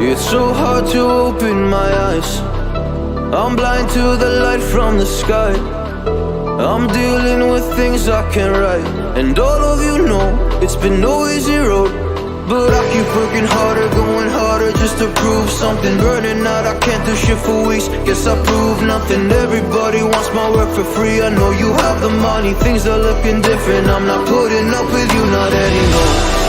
It's so hard to open my eyes. I'm blind to the light from the sky. I'm dealing with things I can't write. And all of you know it's been no easy road, but I keep working harder, going harder just to prove something. Burning out, I can't do shit for weeks. Guess I prove nothing. Everybody wants my work for free. I know you have the money, things are looking different. I'm not putting up with you, not anymore.